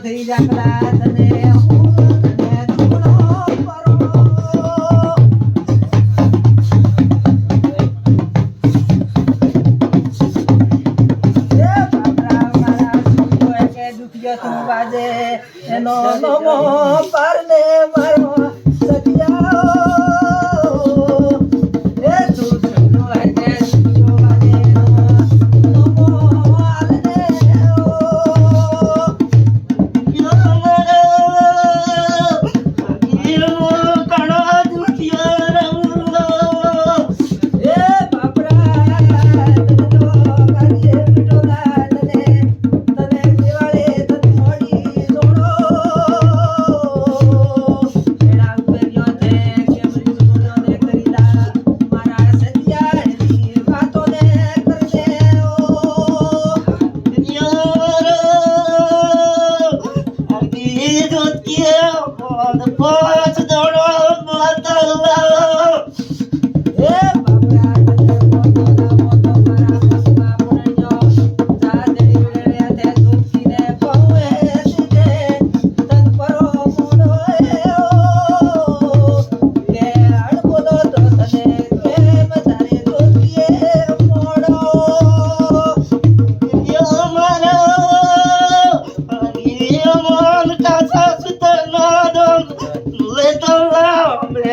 થઈ જાકલા તને હું તને થોડો પરો એ બાપરા મારા સુજો કે દુખિયો તું બાજે એનો નમો પરને મારો સખિયા એ તું સુજો હે સુજો બાજે નમો આલને Yeah.